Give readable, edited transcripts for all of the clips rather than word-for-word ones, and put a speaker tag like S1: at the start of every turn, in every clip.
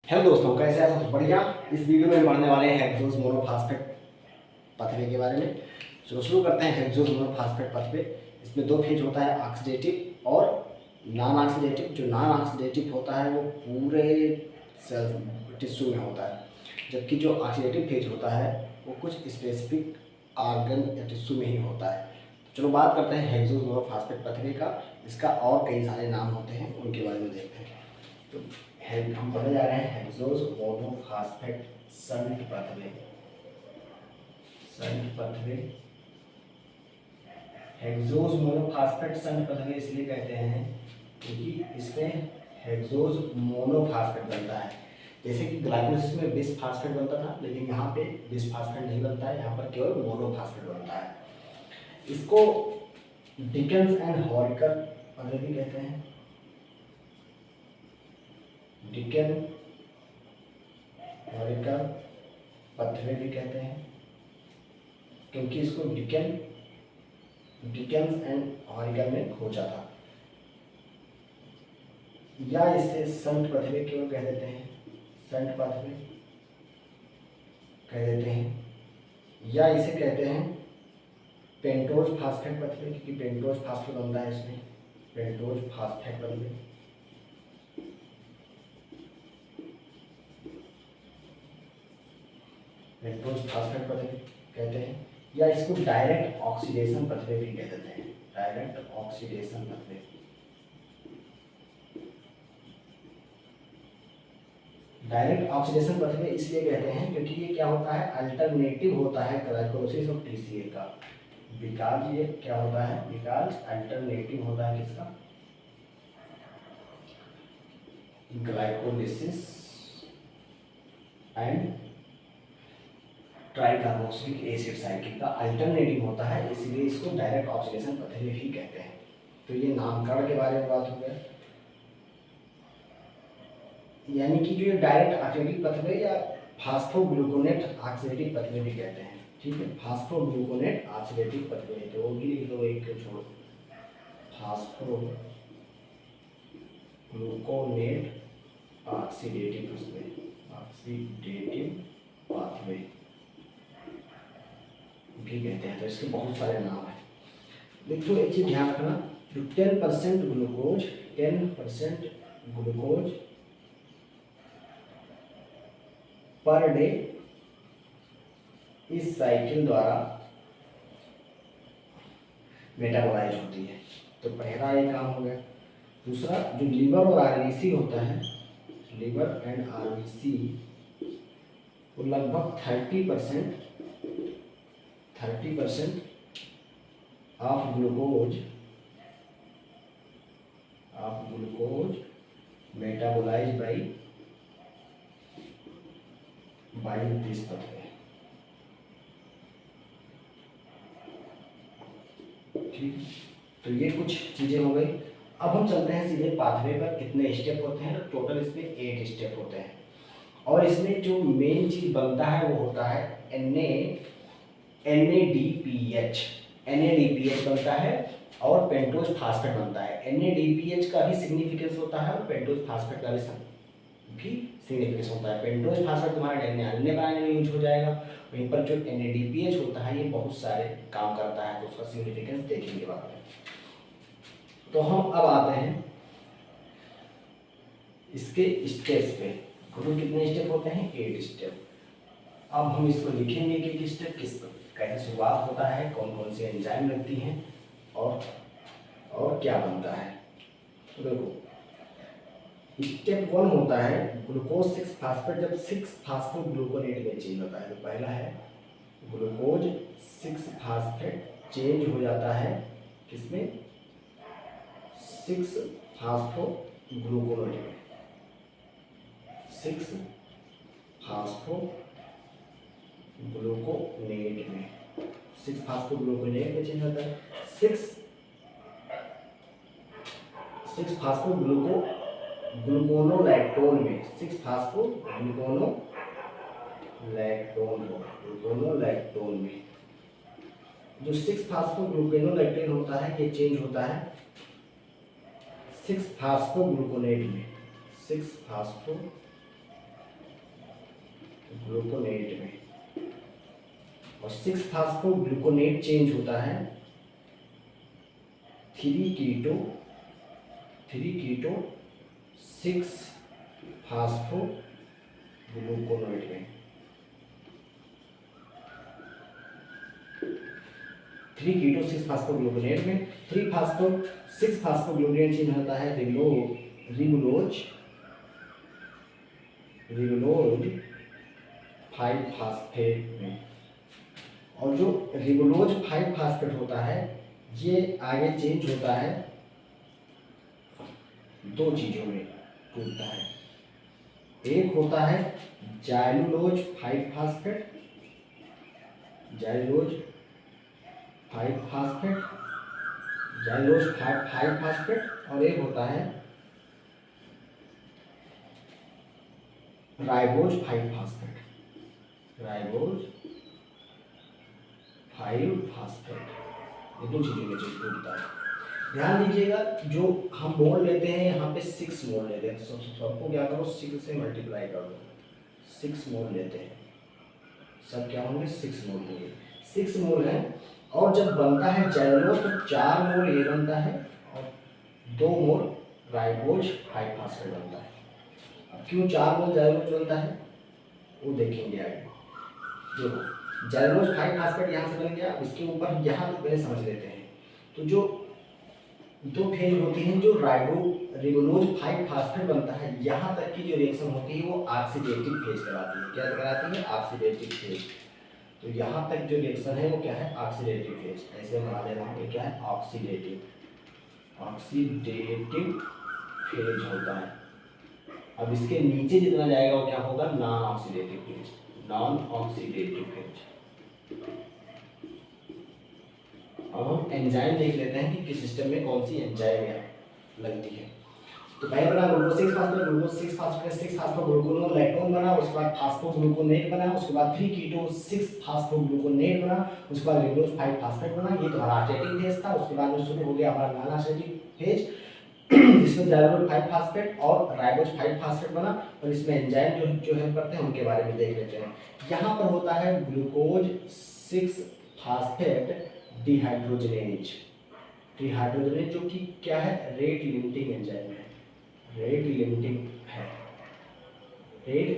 S1: Hello दोस्तों, कैसे हैं सब? बढ़िया। इस वीडियो में पढ़ने वाले हैं हेक्सोस मोनोफॉस्फेट पथवे के बारे में। चलो शुरू करते हैं। हेक्सोस मोनोफॉस्फेट पथवे, इसमें दो फेज होता है, ऑक्सीडेटिव और नॉन ऑक्सीडेटिव। जो नॉन ऑक्सीडेटिव होता है वो पूरे सेल टिश्यू में होता है, जबकि जो ऑक्सीडेटिव फेज होता है वो कुछ स्पेसिफिक ऑर्गन या टिश्यू में ही होता है। तो चलो बात करते हैं हेक्सोस मोनोफॉस्फेट पथवे का। इसका और कई सारे नाम होते हैं, उनके बारे में देखते हैं। तो हम पढ़ने जा रहे हैं hexose monophosphate shunt पथवे। Shunt पथवे, hexose monophosphate shunt पथवे इसलिए कहते हैं क्योंकि इसमें हेक्सोस मोनोफॉस्फेट बनता है। जैसे कि ग्लाइकोलाइसिस में बिसफॉस्फेट बनता था, लेकिन यहाँ पे बिसफॉस्फेट नहीं बनता है, यहाँ पर केवल मोनोफॉस्फेट बनता है। इसको डिकेंस एंड हॉरिकर पथवे भी कहते हैं। डिकेन हॉरिकर पथवे भी कहते हैं क्योंकि इसको डिकेंस एंड हॉरिकर ने खोजा था। या इसे संट पथवे क्यों कह देते हैं, संट पथवे कह देते हैं, या इसे कहते हैं पेंटोज फास्फेट पथवे, क्योंकि पेंटोज फास्फेट बनता है इसमें। पेंटोज फास्फेट पथवे, पेंटोज फास्फेट पथवे कहते हैं, या इसको डायरेक्ट ऑक्सीडेशन पथवे भी कह देते हैं। डायरेक्ट ऑक्सीडेशन पथवे, डायरेक्ट ऑक्सीडेशन पथवे इसलिए कहते हैं क्योंकि ये क्या होता है, अल्टरनेटिव होता है ग्लाइकोलाइसिस और टीसीए का। बिकॉज ये क्या होता है, बिकॉज अल्टरनेटिव होता है किसका, glycolysis and tricarboxylic acid cycle का अल्टरनेटिव होता है, इसलिए इसको डायरेक्ट ऑक्सीडेशन पथवे भी कहते हैं। तो ये नामकरण के बारे में बात हो गया। यानी कि जो डायरेक्ट ऑक्सीडेटिव पथवे या फास्फोग्लूकोनेट ऑक्सीडेटिव पथवे भी कहते हैं। ठीक है, फास्फोग्लूकोनेट ऑक्सीडेटिव पथवे, तो वो भी लिख लो, एक छोड़ो। फास्फोग्लूकोनेट ऑक्सीडेटिव पथवे, ऑक्सीडेटिव पाथवे भी कहते हैं। तो इसके बहुत सारे नाम हैं। देखो एक चीज ध्यान रखना, जो 10% ग्लूकोज, 10% ग्लूकोज पर डे इस साइकिल द्वारा मेटाबोलाइज होती है। तो पहला ये काम हो गया। दूसरा, जो लीवर और आरबीसी होता है, लीवर एंड आरबीसी, वो लगभग 30% of glucose metabolise by this pathway. ठीक, तो ये कुछ चीजें हो गई। अब हम चलते हैं सीधे पाथवे पर। कितने स्टेप होते हैं? तो टोटल इसमें 8 स्टेप होते हैं, और इसमें जो मेन चीज बनता है वो होता है NADPH बनता है और पेंटोज फास्फेट बनता है। NADPH का भी सिग्निफिकेंस होता है और पेंटोज फास्फेट का भी सिग्निफिकेंस होता है। पेंटोज फास्फेट तुम्हारा DNA बनाने में यूज हो जाएगा, वहीं पर जो NADPH होता है ये बहुत सारे काम करता है, तो उसका सिग्निफिकेंस देखेंगे बाद में। तो हम अब आते हैं इसके स्टेप्स पे। टोटल कितने स्टेप होते हैं? 8 स्टेप। अब हम इसको लिखेंगे कि स्टेप किस कैसे शुरुआत होता है, कौन कौन सी एंजाइम लगती हैं और क्या बनता है। तो देखो, स्टेप 1 होता है ग्लूकोज 6 फास्फेट। जब 6 फास्फोग्लूकोनेट में चेंज होता है, तो पहला है ग्लूकोज 6 फास्फेट चेंज हो जाता है किसमें? 6 फास्फोग्लूकोनेट में। 6 फास्फोग्लूकोनेट में, 6 फास्फोग्लूकोनेट में चेंज होता है। 6 फास्फोग्लूकोनोलैक्टोन में, 6 फास्फोग्लूकोनोलैक्टोन में। जो 6 फास्फोग्लूकोनोलैक्टोन होता है ये चेंज होता है 6 फास्फोग्लूकोनेट में। 6 फास्फो ग्लूकोनेट में, और 6 फास्फोग्लूकोनेट चेंज होता है 3 कीटो 6 फास्फोग्लूकोनेट में। 3 कीटो 6 फास्फोग्लूकोनेट में 6 फास्फोग्लूकोनेट चेंज होता है रिबुलोज 5 फास्फेट में। और जो रिबुलोज 5 फास्फेट होता है ये आगे चेंज होता है 2 चीजों में टूटता है। एक होता है जाइलुलोज 5 फास्फेट, जाइलुलोज 5 फास्फेट, और एक होता है राइबोज 5 फास्फेट, ये 2 चीजों में टूटता है। ध्यान दीजिएगा, जो हम मोल लेते हैं यहाँ पे 6 मोल लेते हैं, तो सबको क्या करो 6 से मल्टीप्लाई कर दो। 6 मोल लेते हैं, सब क्या होंगे 6 मोल होंगे, 6 मोल है। और जब बनता है जाइलुलोज तो 4 मोल ये बनता है और 2 मोल राइबोज 5 फास्फेट बनता है। अब क्यों 4 मोल जाइलुलोज बनता है वो देखेंगे आगे। देखो जाइलुलोज 5 फास्फेट यहाँ से बन गया, इसके ऊपर यहाँ तक पहले समझ लेते हैं। तो जो 2 फेज होती हैं, जो रिबुलोज 5 फास्फेट बनता है, यहाँ तक की जो रिएक्शन होती है वो ऑक्सीडेटिव फेज कहलाती है। क्या कहलाती है? Oxidative phase. तो यहाँ तक जो रिएक्शन है वो क्या है? Oxidative phase. ऐसे बना लेना है, क्या है? ऑक्सीडेटिव फेज होता है। अब इसके नीचे जितना जाएगा वो क्या होगा? Non oxidative phase. अब हम एंजाइम देख लेते हैं कि किस सिस्टम में कौन सी एंजाइम लगती है। तो पहले बना ग्लूकोज 6 फास्फोग्लूकोनोन लैक्टोन बना, उसके बाद फास्फोग्लूकोनेट बना, उसके बाद 3 कीटो 6 फास्फोग्लूकोनेट बना, उसके बाद रिबुलोज 5 फास्फेट बना। ये तो हमारा ऑक्सीडेटिव फेज था। उसके बाद में शुरू हो गया हमारा नॉन ऑक्सीडेटिव फेज, जिसमें जाइलुलोज 5 फास्फेट और राइबोज 5 फास्फेट बना। और इसमें एंजाइम जो हेल्प करते हैं उनके बारे में देख लेते हैं। यहाँ पर होता है ग्लूकोज 6 फास्फेट डिहाइड्रोजनेज, जो कि क्या है? रेट लिमिटिंग एंजाइम है, रेट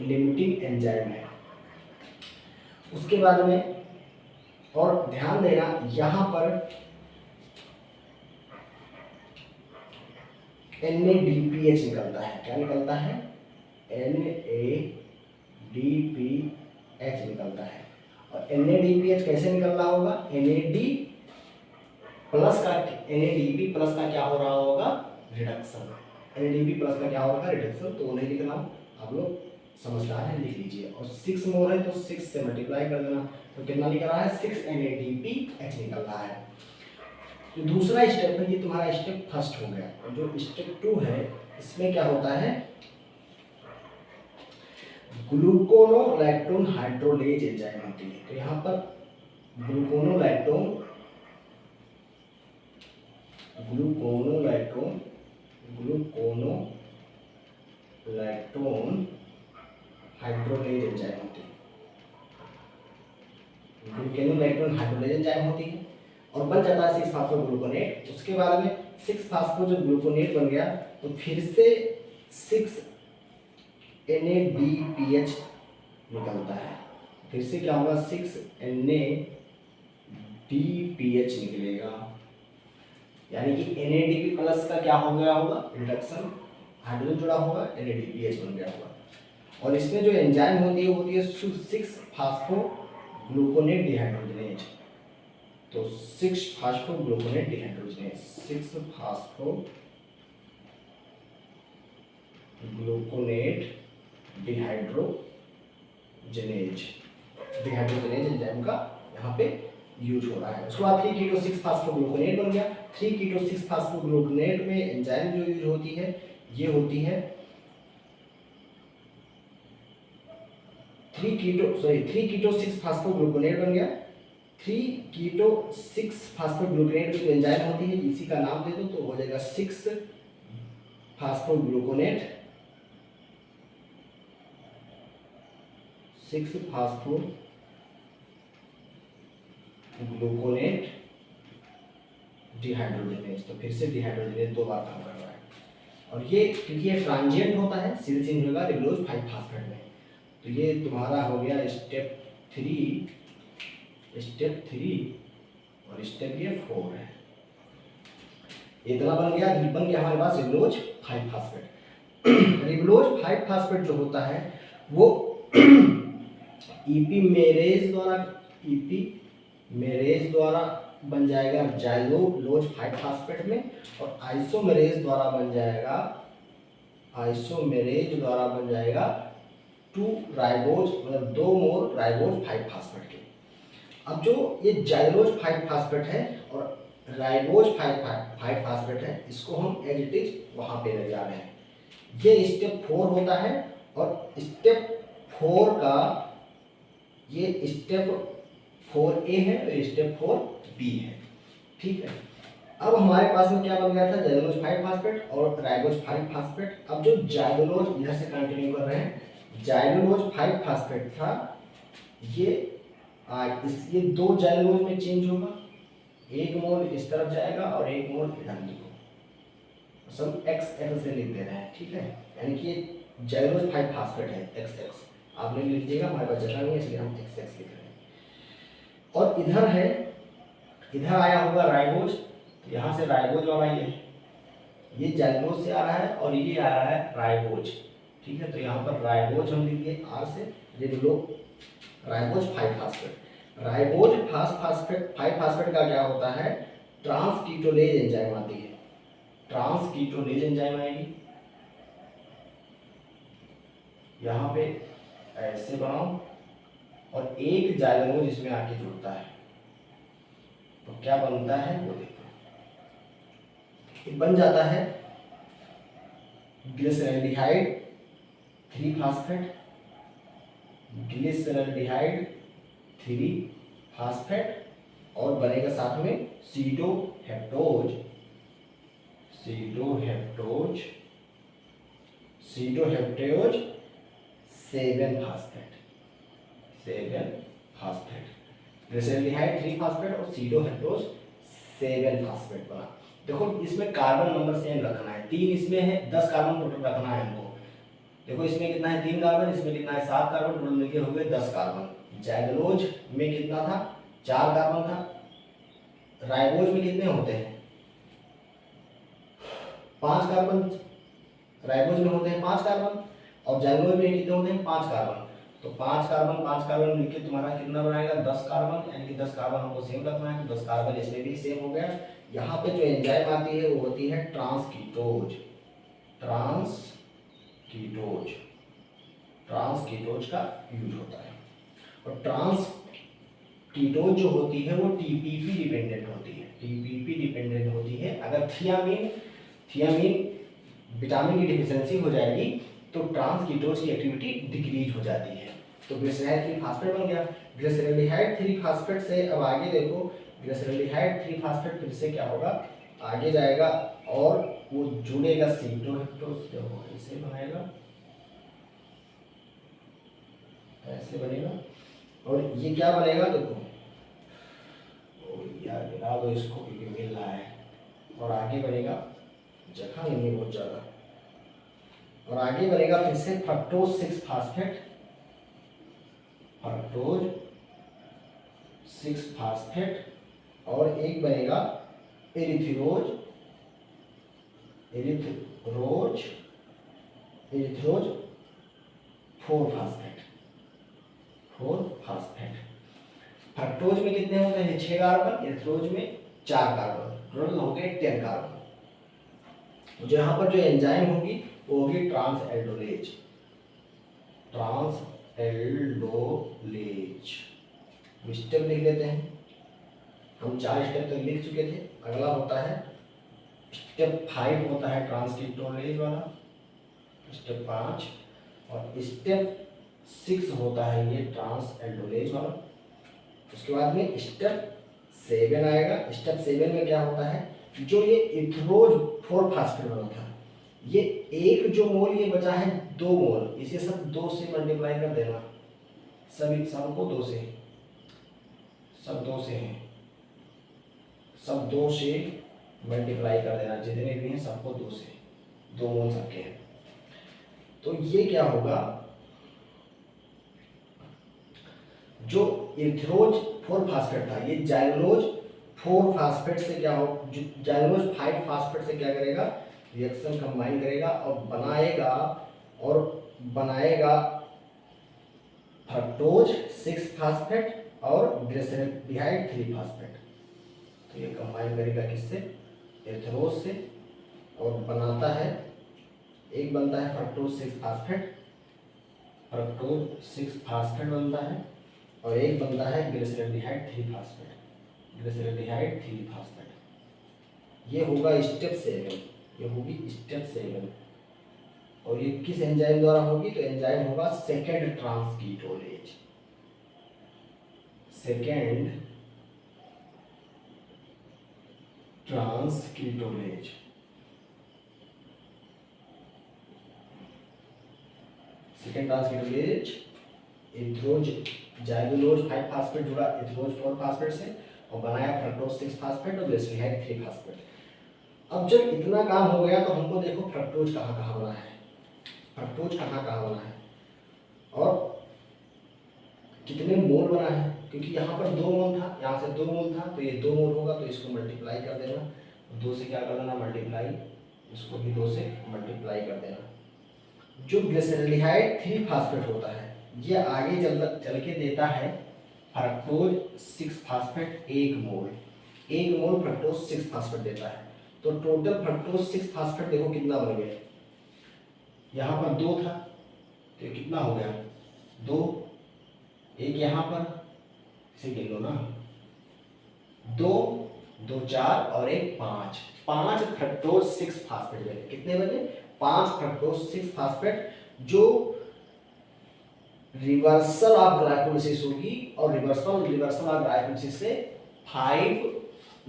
S1: लिमिटिंग एंजाइम है। उसके बाद में और ध्यान देना, यहाँ पर NADPH निकलता है। क्या निकलता है? NADPH निकलता है। और NADPH कैसे निकल रहा होगा? NADP प्लस का क्या हो रहा होगा? रिडक्शन। NADP प्लस का क्या होगा? रिडक्शन। तो नहीं लिखना, आप लोग समझदार हैं, लिख लीजिए। और 6 मोल है तो 6 से मल्टीप्लाई कर देना, तो कितना निकल रहा है? 6 NADPH निकल रहा है। तो दूसरा स्टेप है, ये तुम्हारा स्टेप फर्स्ट हो गया। और जो स्टेप 2 है इसमें क्या होता है? ग्लूकोनोलैक्टोन हाइड्रोलेज एंजाइम होती है। तो यहाँ पर ग्लूकोनोलैक्टोन हाइड्रोलेज एंजाइम होती है। ग्लूकोनोलैक्टोन हाइड्रोलेज एंजाइम होती है और बन जाता है 6 फास्फोग्लूकोनेट। उसके बाद में 6 फास्फो जो ग्लूकोनेट बन गया तो फिर से 6 NADPH निकलता है। फिर से क्या होगा? 6 NADPH निकलेगा, यानी कि NADP प्लस का क्या हो गया होगा? रिडक्शन, हाइड्रोजन जुड़ा होगा, NADPH बन गया होगा। और इसमें जो एंजाइम होती है वो होती है 6 फास्फोग्लूकोनेट डिहाइड्रोजनेज। तो 6 फास्फोग्लूकोनेट डिहाइड्रोजनेज, 6 फास्फोग्लूकोनेट डिहाइड्रोजनेज एंजाइम का यहाँ पे यूज हो रहा है। उसके बाद 3 कीटो 6 फास्फोग्लूकोनेट बन गया। 3 कीटो 6 फास्फोग्लूकोनेट में एंजाइम जो यूज होती है ये होती है 3 कीटो 6 फास्फोग्लूकोनेट बन गया। 3 कीटो 6 फास्फोग्लूकोनेट में एंजाइम होती है, इसी का नाम दे दो तो हो जाएगा 6 फास्फोग्लूकोनेट 6 फास्फो ग्लूकोनेट डिहाइड्रोजनेज। तो फिर से डिहाइड्रोजनेज 2 बार काम कर रहा है, और ये क्योंकि ये ट्रांजिएंट होता है सीधे चेंज होगा रिबुलोज 5 फास्फेट में। तो ये तुम्हारा हो गया स्टेप 3 और स्टेप ये 4 है। इतना बन गया हमारे पास रिबुलोज 5 फास्फेट। रिबुलोज 5 फास्फेट जो होता है वो ईपीमेरेज द्वारा बन जाएगा जाइलोलोज 5 फास्फेट में, और आइसोमेरेज द्वारा बन जाएगा 2 राइबोज, मतलब 2 मोल राइबोज 5 फास्फेट के। अब जो ये जाइलोज 5 फास्फेट है और राइबोज 5 फास्फेट है, इसको हम एज इट इज वहां पे ले जा रहे हैं। ये स्टेप 4 होता है, और स्टेप 4 का ये स्टेप 4A है और स्टेप 4B है। ठीक है, अब हमारे पास में क्या बन गया था, जाइलोज 5 फास्फेट और राइबोज 5 फास्फेट। अब जो जाइलोज, इधर से कंटिन्यू कर रहे हैं, जाइलोज 5 फास्फेट था, ये 2 जाइलोज में चेंज होगा, 1 मोल इस तरफ जाएगा और 1 मोल इधर लिखो, सब XX से लिख दे रहे हैं। ठीक है, यानी कि ये जाइलोज 5 फास्फेट है, XX आपने लिख लीजिएगा, हमारे पास जगह नहीं है इसलिए हम XX लिख रहे हैं। और इधर है, इधर आया होगा राइबोज, तो यहाँ से राइबोज वाला ये जाइलोज से आ रहा है और ये आ रहा है राइबोज। ठीक है, तो यहाँ पर राइबोज हम लिख दिए R से, राइबोज 5 फास्फेट। राइबोज 5 फास्फेट का क्या होता है, ट्रांसकीटोलेज एंजाइम आती है, ट्रांसकीटोलेज एंजाइम आएगी। यहाँ पे ऐसे बनाओ और एक जाइलोज इसमें आके जुड़ता है, तो क्या बनता है वो देखो, बन जाता है ग्लिसरॉल्डिहाइड 3 फास्फेट, ग्लिसरॉल्डिहाइड 3 फास्फेट, और बनेगा साथ में सीडोहेप्टोज 7 फास्फेट, ग्लिसरॉल्डिहाइड 3 फास्फेट और सीडोहेप्टोज 7 फास्फेट बना। देखो इसमें कार्बन नंबर सेम रखना है, 3 इसमें है, 10 कार्बन टोटल रखना है हमको। देखो इसमें कितना है, 3 कार्बन, इसमें कितना है 7 कार्बन, टोटल मिलके हो गए 10 कार्बन। जाइलोज में कितना था, 4 कार्बन था। राइबोज में कितने होते हैं, 5 कार्बन, राइबोज में होते हैं 5 कार्बन, और जाइलोज में कितने होते हैं 5 कार्बन। तो 5 कार्बन मिलके तुम्हारा कितना बनाएगा, 10 कार्बन, यानी कि 10 कार्बन हमको सेम रखना है, तो 10 कार्बन इसमें भी सेम हो गया। यहाँ पे जो एंजाइम आती है वो होती है ट्रांसकीटोज का यूज होता है। और ट्रांसकीटोज जो होती है वो टीपीपी डिपेंडेंट होती है। अगर थियामीन विटामिन की डिफिशियंसी हो जाएगी तो ट्रांसकीटोज की एक्टिविटी डिक्रीज हो जाती है। तो ग्लिसरॉल्डिहाइड 3 फास्फेट बन गया। ग्लिसरॉल्डिहाइड 3 फास्फेट से अब आगे देखो, ग्लिसरॉल्डिहाइड 3 फास्फेट फिर से क्या होगा, आगे जाएगा और वो जुड़ेगा सीडोहेप्टोज से, ऐसे बनाएगा, ऐसे बनेगा, और ये क्या बनेगा देखो, यार गिरा दो इसको क्योंकि मिल रहा है, और आगे बनेगा, जगह नहीं है बहुत ज़्यादा, और आगे बनेगा फिर से फ्रक्टोज 6 फास्फेट, फ्रक्टोज 6 फास्फेट, और एक बनेगा एरिथ्रोज 4 फास्फेट। फ्रक्टोज में कितने होते हैं, 6 कार्बन, एरिथ्रोज में 4 कार्बन, टोटल हो गए 10 कार्बन। जो यहाँ पर जो एंजाइम होगी वो होगी ट्रांसएल्डोलेज। स्टेप लिख लेते हैं, हम 4 स्टेप तक लिख चुके थे। अगला होता है स्टेप 5 होता है ट्रांसकीटोलेज वाला, स्टेप 5, और स्टेप 6 होता है ये ट्रांसएल्डोलेज वाला। उसके बाद में स्टेप 7 आएगा। स्टेप 7 में क्या होता है, जो ये इथ्रोज 4 फास्फेट बना था, ये एक जो मोल ये बचा है 2 मोल, इसे सब 2 से मल्टीप्लाई कर देना, सभी सबको 2 से, सब 2 से हैं, सब 2 से मल्टीप्लाई कर देना, जितने भी हैं सबको 2 से, 2 मोल सबके हैं। तो ये क्या होगा, जो इथेनोज 4 फास्फेट था ये जाइलोज 4 फास्फेट से क्या हो, जाइलोज 5 फास्फेट से क्या करेगा, रिएक्शन कंबाइन करेगा और बनाएगा फ्रक्टोज 6 फास्फेट और ग्लिसरॉल्डिहाइड 3 फास्फेट। तो ये कंबाइन करेगा किससे, इथेनोज से, और बनाता है, एक बनता है फ्रक्टोज 6 फास्फेट, फ्रक्टोज 6 फास्फेट बनता है, और एक बनता है ग्लिसरॉल्डिहाइड 3 फास्फेट, ग्लिसरॉल्डिहाइड 3 फास्फेट। ये होगा स्टेप 7, ये होगी स्टेप 7। और ये किस एंजाइम द्वारा होगी, तो एंजाइम होगा second transketolase, second transketolase. Second transketolase इथेनोज जाइलोज 5 फास्फेट जुड़ा इथेनोज 4 फास्फेट से और बनाया फ्रक्टोज 6 फास्फेट और ग्लिसरॉल्डिहाइड 3 फास्फेट। अब जब इतना काम हो गया तो हमको देखो फ्रक्टोज कहाँ कहाँ बना है, फ्रक्टोज कहाँ कहाँ बना है और कितने मोल बना है, क्योंकि यहाँ पर 2 मोल था, यहाँ से 2 मोल था, तो ये 2 मोल होगा, तो इसको मल्टीप्लाई कर देना, 2 से क्या कर देना मल्टीप्लाई, इसको भी 2 से मल्टीप्लाई कर देना। जो ग्लिसरॉल्डिहाइड 3 फास्फेट होता है ये आगे चल के देता है फ्रक्टोज 6 फास्फेट, 1 मोल फ्रक्टोज 6 फास्फेट देता है। तो टोटल फ्रक्टोज 6 फास्फेट देखो कितना बन गया, यहाँ पर 2 था तो कितना हो गया 2, एक यहाँ पर इसे गिन लो ना, 2 2 4 और एक 5 फ्रक्टोज 6 फास्फेट बने। कितने बने, 5 फ्रक्टोज 6 फास्फेट, जो रिवर्सल ऑफ ग्लाइकोलिसिस होगी, और रिवर्सल ऑफ ग्लाइकोलिसिस से 5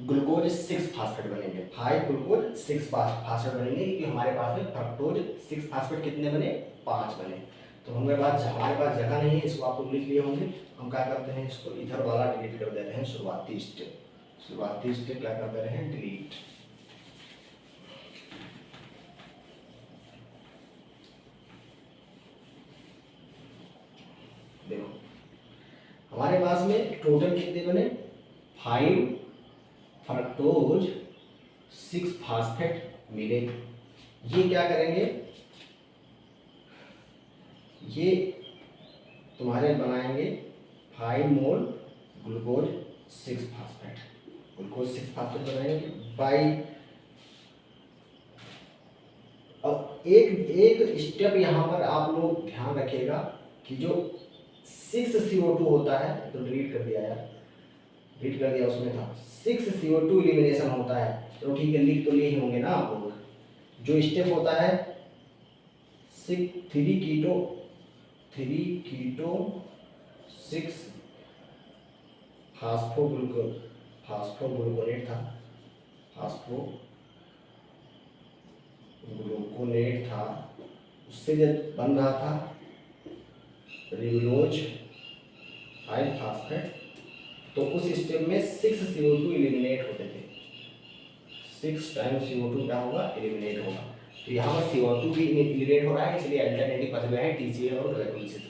S1: ग्लूकोज 6 फास्फेट बनेंगे, 5 ग्लूकोज 6 फास्फेट बनेंगे, क्योंकि हमारे पास में फ्रक्टोज 6 फास्फेट कितने बने, 5 बने। तो हमारे पास जगह नहीं है, इसको आप लोग लिख लिए होंगे। हम क्या करते हैं, इसको इधर वाला डिलीट कर देते हैं, शुरुआती स्टेप क्या कर दे रहे हैं, डिलीट। देखो हमारे पास में टोटल कितने बने, 5 फ्रक्टोज 6 फास्फेट मिले। ये क्या करेंगे, ये तुम्हारे बनाएंगे 5 मोल ग्लूकोज 6 फास्फेट, ग्लूकोज 6 फास्फेट बनाएंगे बाई, और एक स्टेप यहाँ पर आप लोग ध्यान रखिएगा कि जो 6 CO2 होता है, तो डिलीट कर दिया यार, डिलीट कर दिया, उसमें था 6 CO2 एलिमिनेशन होता है। चलो ठीक है, लिख तो लिए ही होंगे ना आप लोग। जो स्टेप होता है 3 कीटो 6 फास्फोग्लूकोनेट था, फास्फोग्लूकोनेट था, उससे जब बन रहा था रिबुलोज 5 फास्फेट, तो उस स्टेप में 6 CO2 एलिमिनेट होते थे, 6 टाइम्स CO2 क्या होगा, एलिमिनेट होगा। तो यहाँ पर CO2 भी एलिमिनेट हो रहा है, इसलिए अल्टरनेटिव पथ में है TCA और ग्लाइकोलिसिस।